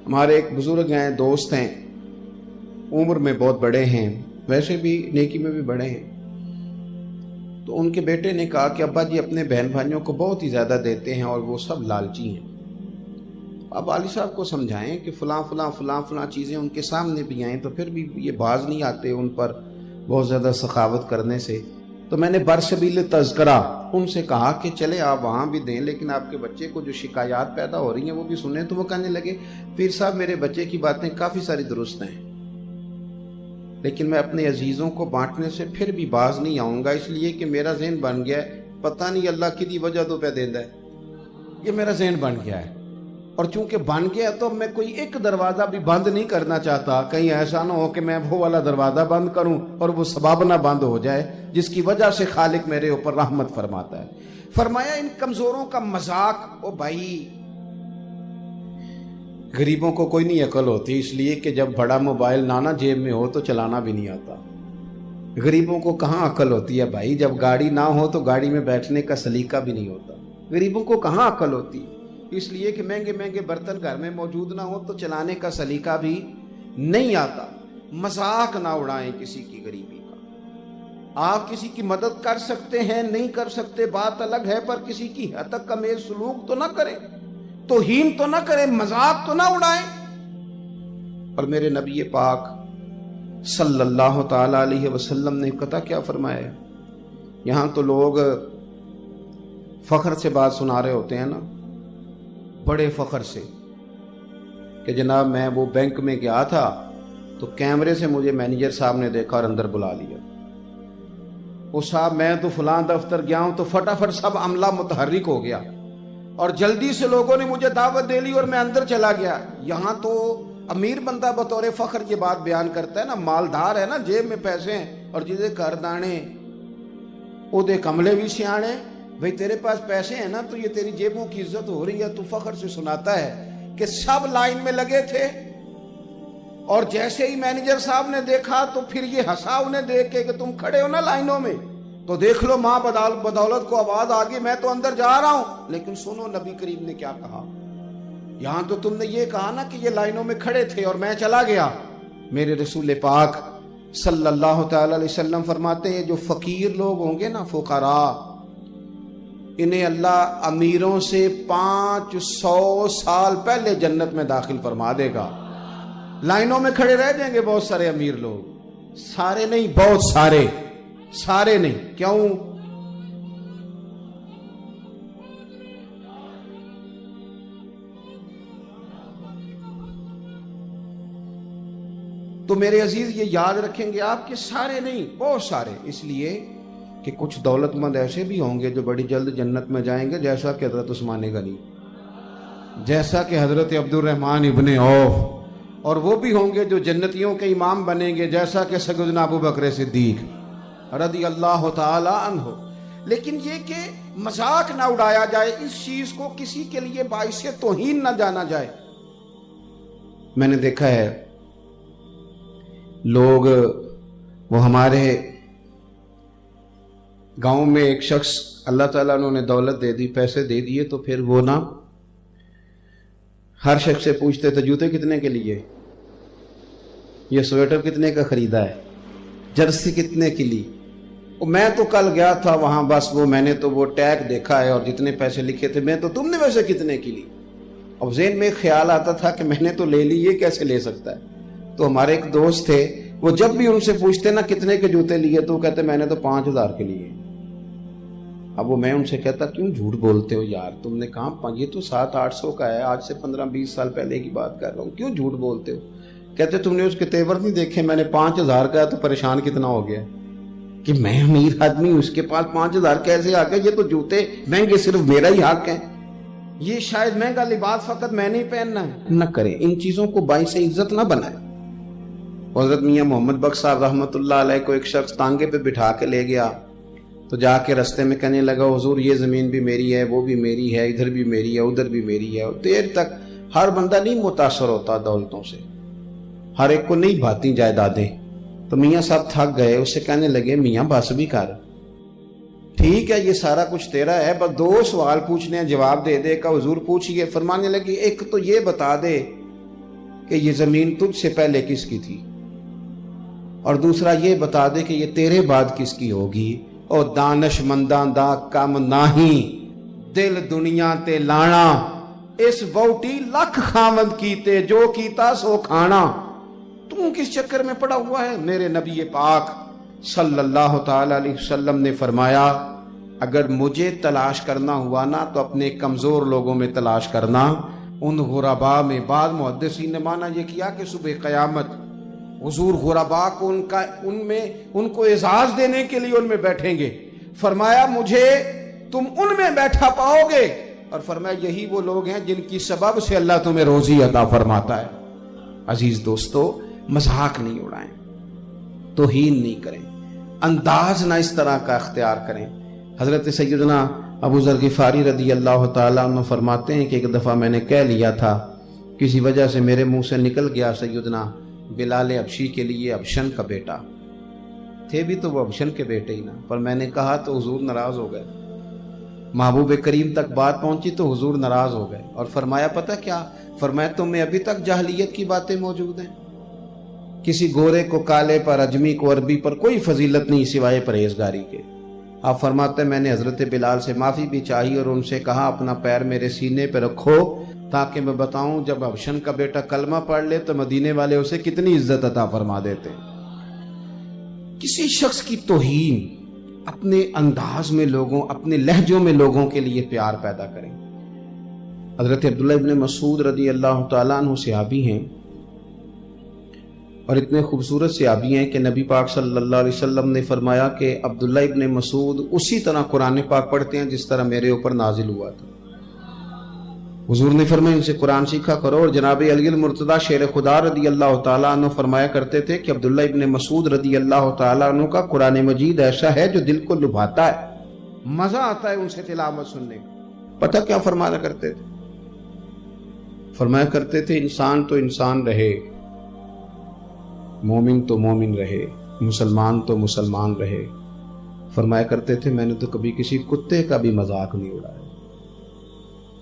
ہمارے ایک بزرگ ہیں، دوست ہیں، عمر میں بہت بڑے ہیں، ویسے بھی نیکی میں بھی بڑے ہیں. تو ان کے بیٹے نے کہا کہ ابا جی اپنے بہن بھائیوں کو بہت ہی زیادہ دیتے ہیں اور وہ سب لالچی ہیں. اب والد صاحب کو سمجھائیں کہ فلاں فلاں فلاں فلاں چیزیں ان کے سامنے بھی آئیں تو پھر بھی یہ باز نہیں آتے ان پر بہت زیادہ سخاوت کرنے سے. تو میں نے برسبیل تذکرہ ان سے کہا کہ چلے آپ وہاں بھی دیں، لیکن آپ کے بچے کو جو شکایات پیدا ہو رہی ہیں وہ بھی سنیں. تو وہ کہنے لگے پیر صاحب میرے بچے کی باتیں کافی ساری درست ہیں، لیکن میں اپنے عزیزوں کو بانٹنے سے پھر بھی باز نہیں آؤں گا، اس لیے کہ میرا ذہن بن گیا ہے پتہ نہیں اللہ کی دی وجہ تو پہ دیندہ ہے. یہ میرا ذہن بن گیا ہے، اور چونکہ بن گیا تو میں کوئی ایک دروازہ بھی بند نہیں کرنا چاہتا. کہیں ایسا نہ ہو کہ میں وہ والا دروازہ بند کروں اور وہ سبب نہ بند ہو جائے جس کی وجہ سے خالق میرے اوپر رحمت فرماتا ہے. فرمایا ان کمزوروں کا مذاق، او بھائی غریبوں کو کوئی نہیں عقل ہوتی، اس لیے کہ جب بڑا موبائل نانا جیب میں ہو تو چلانا بھی نہیں آتا. غریبوں کو کہاں عقل ہوتی ہے بھائی؟ جب گاڑی نہ ہو تو گاڑی میں بیٹھنے کا سلیقہ بھی نہیں ہوتا. غریبوں کو کہاں عقل ہوتی؟ اس لیے کہ مہنگے مہنگے برتن گھر میں موجود نہ ہو تو چلانے کا سلیقہ بھی نہیں آتا. مذاق نہ اڑائیں کسی کی غریبی کا. آپ کسی کی مدد کر سکتے ہیں، نہیں کر سکتے بات الگ ہے، پر کسی کی حد کا میل سلوک تو نہ کریں، توہین تو نہ کریں، مذاق تو نہ اڑائیں. اور میرے نبی پاک صلی اللہ تعالی علیہ وسلم نے قطع کیا فرمایا؟ یہاں تو لوگ فخر سے بات سنا رہے ہوتے ہیں نا، بڑے فخر سے، کہ جناب میں وہ بینک میں گیا تھا تو کیمرے سے مجھے مینیجر صاحب نے دیکھا اور اندر بلا لیا. وہ صاحب میں تو فلاں دفتر گیا ہوں تو فٹافٹ سب عملہ متحرک ہو گیا اور جلدی سے لوگوں نے مجھے دعوت دے لی اور میں اندر چلا گیا. یہاں تو امیر بندہ بطور فخر یہ بات بیان کرتا ہے نا، مالدار ہے نا، جیب میں پیسے ہیں اور جسے کر دانے او دے کملے بھی سیانے. بھئی تیرے پاس پیسے ہیں نا تو یہ تیری جیبوں کی عزت ہو رہی ہے. تو فخر سے سناتا ہے کہ سب لائن میں لگے تھے اور جیسے ہی مینیجر صاحب نے دیکھا تو پھر یہ ہنسا انہیں دیکھ کے کہ تم کھڑے ہو نا لائنوں میں تو دیکھ لو ماں بدولت کو آواز آ گئی، میں تو اندر جا رہا ہوں. لیکن سنو نبی کریم نے کیا کہا. یہاں تو تم نے یہ کہا نا کہ یہ لائنوں میں کھڑے تھے اور میں چلا گیا. میرے رسول پاک صلی اللہ تعالی علیہ وسلم فرماتے ہیں جو فقیر لوگ ہوں گے نا، فقراء، انہیں اللہ امیروں سے 500 سال پہلے جنت میں داخل فرما دے گا. لائنوں میں کھڑے رہ جائیں گے بہت سارے امیر لوگ، سارے نہیں، بہت سارے، سارے نہیں. کیوں؟ تو میرے عزیز یہ یاد رکھیں گے آپ کہ سارے نہیں، بہت سارے. اس لیے کہ کچھ دولت مند ایسے بھی ہوں گے جو بڑی جلد جنت میں جائیں گے، جیسا کہ حضرت عثمان غنی، جیسا کہ حضرت عبد الرحمن ابن عوف، اور وہ بھی ہوں گے جو جنتیوں کے امام بنیں گے، جیسا کہ سیدنا ابو بکر صدیق رضی اللہ تعالی عنہ. لیکن یہ کہ مذاق نہ اڑایا جائے، اس چیز کو کسی کے لیے باعث توہین نہ جانا جائے. میں نے دیکھا ہے لوگ، وہ ہمارے گاؤں میں ایک شخص اللہ تعالیٰ نے دولت دے دی، پیسے دے دیے، تو پھر وہ نا ہر شخص سے پوچھتے تھے جوتے کتنے کے لیے، یہ سویٹر کتنے کا خریدا ہے، جرسی کتنے کی لی. میں تو کل گیا تھا وہاں، بس وہ میں نے تو وہ ٹیگ دیکھا ہے اور جتنے پیسے لکھے تھے میں تو، تم نے ویسے کتنے کی لی. اب ذہن میں خیال آتا تھا کہ میں نے تو لے لی، یہ کیسے لے سکتا ہے. تو ہمارے ایک دوست تھے، وہ جب بھی ان سے پوچھتے نا کتنے کے جوتے لیے تو وہ کہتے میں نے تو 5000 کے لیے. اب وہ میں ان سے کہتا کیوں جھوٹ بولتے ہو یار، تم نے کہا یہ تو 700-800 کا ہے، آج سے 15-20 سال پہلے کی بات کر رہا ہوں، کیوں جھوٹ بولتے ہو. کہتے تم نے اس کے تیور نہیں دیکھے، میں نے 5000 کا ہے تو پریشان کتنا ہو گیا کہ میں امیر آدمی اس کے پاس 5000 کیسے آ گئے، یہ تو جوتے مہنگے صرف میرا ہی حق ہے، یہ شاید مہنگا لباس فقط میں نہیں پہننا ہے. نہ کریں ان چیزوں کو باعث عزت نہ بنائیں. حضرت میاں محمد بخش صاحب رحمۃ اللہ علیہ کو ایک شخص تانگے پہ بٹھا کے لے گیا تو جا کے رستے میں کہنے لگا حضور یہ زمین بھی میری ہے، وہ بھی میری ہے، ادھر بھی میری ہے، ادھر بھی میری ہے. اور دیر تک ہر بندہ نہیں متاثر ہوتا دولتوں سے، ہر ایک کو نہیں بھاتی جائیدادیں. تو میاں صاحب تھک گئے، اس سے کہنے لگے میاں بس بھی کر، ٹھیک ہے یہ سارا کچھ تیرا ہے، بس 2 سوال پوچھنے ہیں، جواب دے دے. کا حضور پوچھئے. فرمانے لگے ایک تو یہ بتا دے کہ یہ زمین تجھ سے پہلے کس کی تھی، اور دوسرا یہ بتا دے کہ یہ تیرے بعد کس کی ہوگی۔ او دانش منداں دا کم نہیں، دل دنیا تے لانا، اس ووٹی لکھ خامد کیتے جو کیتا سو کھانا۔ تو کس چکر میں پڑا ہوا ہے؟ میرے نبی پاک صلی اللہ تعالی علیہ وسلم نے فرمایا اگر مجھے تلاش کرنا ہوا نا تو اپنے کمزور لوگوں میں تلاش کرنا، ان غرباء میں۔ بعض محدثین نے مانا یہ کیا کہ صبح قیامت حضور غرباء کو ان کو اعزاز دینے کے لیے ان میں بیٹھیں گے۔ فرمایا مجھے تم ان میں بیٹھا پاؤ گے، اور فرمایا یہی وہ لوگ ہیں جن کی سبب سے اللہ تمہیں روزی عطا فرماتا ہے۔ عزیز دوستو، مذاق نہیں اڑائیں، توہین نہیں کریں، انداز نہ اس طرح کا اختیار کریں۔ حضرت سیدنا ابو ذر غفاری رضی اللہ تعالیٰ عنہ فرماتے ہیں کہ ایک دفعہ میں نے کہہ لیا تھا، کسی وجہ سے میرے منہ سے نکل گیا سیدنا بلال حبشی کے لیے ابشن کا بیٹا، تھے بھی تو وہ ابشن کے بیٹے ہی نا، پر میں نے کہا تو حضور ناراض ہو گئے۔ محبوب کریم تک بات پہنچی تو حضور ناراض ہو گئے، اور فرمایا پتہ کیا؟ فرمایا تم میں ابھی تک جاہلیت کی باتیں موجود ہیں۔ کسی گورے کو کالے پر، اجمی کو عربی پر کوئی فضیلت نہیں سوائے پرہیزگاری کے۔ آپ فرماتے ہیں میں نے حضرت بلال سے معافی بھی چاہی اور ان سے کہا اپنا پیر میرے سینے پہ رکھو تاکہ میں بتاؤں جب ابشن کا بیٹا کلمہ پڑھ لے تو مدینے والے اسے کتنی عزت عطا فرما دیتے ہیں۔ کسی شخص کی توہین، اپنے انداز میں لوگوں، اپنے لہجوں میں لوگوں کے لیے پیار پیدا کریں۔ حضرت عبداللہ ابن مسعود رضی اللہ تعالیٰ عنہ صحابی ہیں، اور اتنے خوبصورت صحابی ہیں کہ نبی پاک صلی اللہ علیہ وسلم نے فرمایا کہ عبداللہ ابن مسعود اسی طرح قرآن پاک پڑھتے ہیں جس طرح میرے اوپر نازل ہوا تھا۔ حضور نے فرمایا ان سے قرآن سیکھا کرو، اور جناب علی المرتضیٰ شیر خدا رضی اللہ تعالیٰ عنہ فرمایا کرتے تھے کہ عبداللہ ابن مسعود رضی اللہ تعالیٰ عنہ کا قرآن مجید ایسا ہے جو دل کو لبھاتا ہے، مزہ آتا ہے ان سے تلاوت سننے کا۔ پتہ کیا فرمایا کرتے تھے؟ فرمایا کرتے تھے انسان تو انسان رہے، مومن تو مومن رہے، مسلمان تو مسلمان رہے۔ فرمایا کرتے تھے میں نے تو کبھی کسی کتے کا بھی مذاق نہیں اڑایا،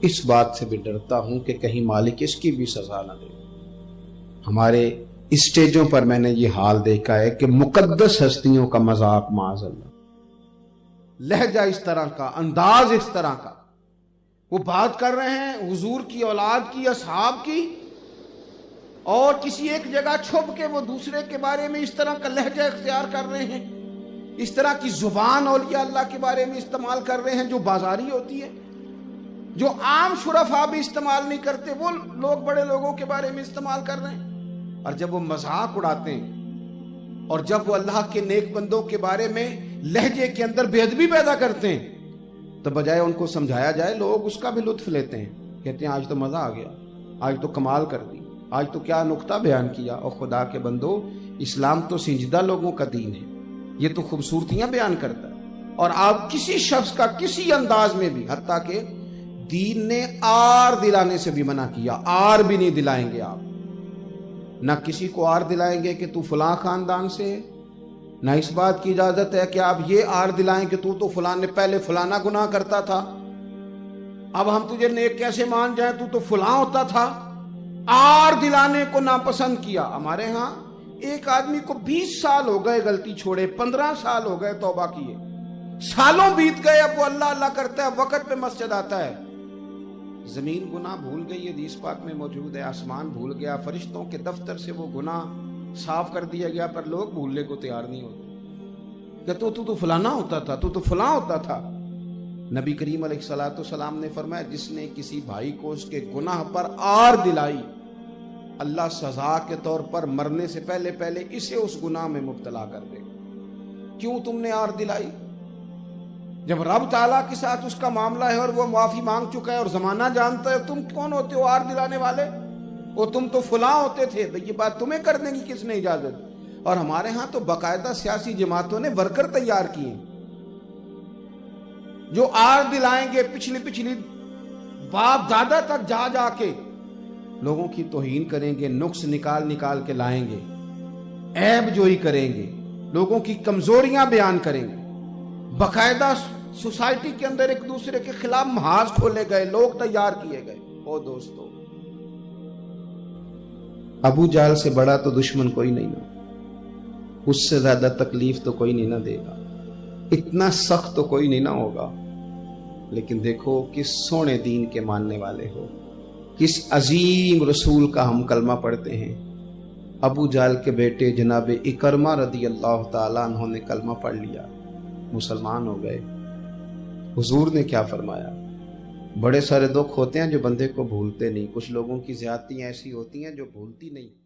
اس بات سے بھی ڈرتا ہوں کہ کہیں مالک اس کی بھی سزا نہ دے۔ ہمارے اسٹیجوں پر میں نے یہ حال دیکھا ہے کہ مقدس ہستیوں کا مذاق معاذ اللہ، لہجہ اس طرح کا، انداز اس طرح کا، وہ بات کر رہے ہیں حضور کی اولاد کی، اصحاب کی، اور کسی ایک جگہ چھپ کے وہ دوسرے کے بارے میں اس طرح کا لہجہ اختیار کر رہے ہیں، اس طرح کی زبان اولیاء اللہ کے بارے میں استعمال کر رہے ہیں جو بازاری ہوتی ہے، جو عام شرفاء بھی استعمال نہیں کرتے، وہ لوگ بڑے لوگوں کے بارے میں استعمال کر رہے ہیں۔ اور جب وہ مذاق اڑاتے ہیں اور جب وہ اللہ کے نیک بندوں کے بارے میں لہجے کے اندر بے ادبی پیدا کرتے ہیں تو بجائے ان کو سمجھایا جائے لوگ اس کا بھی لطف لیتے ہیں، کہتے ہیں آج تو مزہ آ گیا، آج تو کمال کر دی، آج تو کیا نقطہ بیان کیا۔ اور خدا کے بندو، اسلام تو سنجیدہ لوگوں کا دین ہے، یہ تو خوبصورتیاں بیان کرتا ہے، اور آپ کسی شخص کا کسی انداز میں بھی، حتیٰ کہ دین نے آر دلانے سے بھی منع کیا، آر بھی نہیں دلائیں گے آپ، نہ کسی کو آر دلائیں گے کہ تو فلاں خاندان سے، نہ اس بات کی اجازت ہے کہ آپ یہ آر دلائیں کہ تو فلاں نے پہلے فلانا گناہ کرتا تھا، اب ہم تجھے نیک کیسے مان جائیں، تو فلاں ہوتا تھا۔ آر دلانے کو ناپسند کیا۔ ہمارے ہاں ایک آدمی کو 20 سال ہو گئے غلطی چھوڑے، 15 سال ہو گئے توبہ کیے، سالوں بیت گئے، اب وہ اللہ اللہ کرتا ہے، وقت پہ مسجد آتا ہے۔ زمین گناہ بھول گئی، حدیث پاک میں موجود ہے، آسمان بھول گیا، فرشتوں کے دفتر سے وہ گناہ صاف کر دیا گیا، پر لوگ بھولنے کو تیار نہیں ہوتے کہ تو فلانا ہوتا تھا، تو فلاں ہوتا تھا۔ نبی کریم علیہ الصلوۃ والسلام نے فرمایا جس نے کسی بھائی کو اس کے گناہ پر آر دلائی، اللہ سزا کے طور پر مرنے سے پہلے پہلے اسے اس گناہ میں مبتلا کر دے گا۔ کیوں تم نے آر دلائی؟ جب رب تعالیٰ کے ساتھ اس کا معاملہ ہے اور وہ معافی مانگ چکا ہے اور زمانہ جانتا ہے، تم کون ہوتے ہو آر دلانے والے؟ وہ تم تو فلاں ہوتے تھے، یہ بات تمہیں کرنے کی کس نے اجازت؟ اور ہمارے ہاں تو باقاعدہ سیاسی جماعتوں نے ورکر تیار کیے جو آر دلائیں گے، پچھلی باپ دادا تک جا جا کے لوگوں کی توہین کریں گے، نقص نکال کے لائیں گے، عیب جوئی کریں گے، لوگوں کی کمزوریاں بیان کریں گے، باقاعدہ سوسائٹی کے اندر ایک دوسرے کے خلاف محاذ کھولے گئے، لوگ تیار کیے گئے۔ او دوستو، ابو جال سے بڑا تو دشمن کوئی نہیں نا، اس سے زیادہ تکلیف تو کوئی نہیں نہ دے گا، اتنا سخت تو کوئی نہیں نہ ہوگا۔ لیکن دیکھو کس سونے دین کے ماننے والے ہو، کس عظیم رسول کا ہم کلمہ پڑھتے ہیں۔ ابو جال کے بیٹے جناب اکرمہ رضی اللہ تعالیٰ عنہ نے کلمہ پڑھ لیا، مسلمان ہو گئے۔ حضور نے کیا فرمایا؟ بڑے سارے دکھ ہوتے ہیں جو بندے کو بھولتے نہیں، کچھ لوگوں کی زیادتیاں ایسی ہوتی ہیں جو بھولتی نہیں۔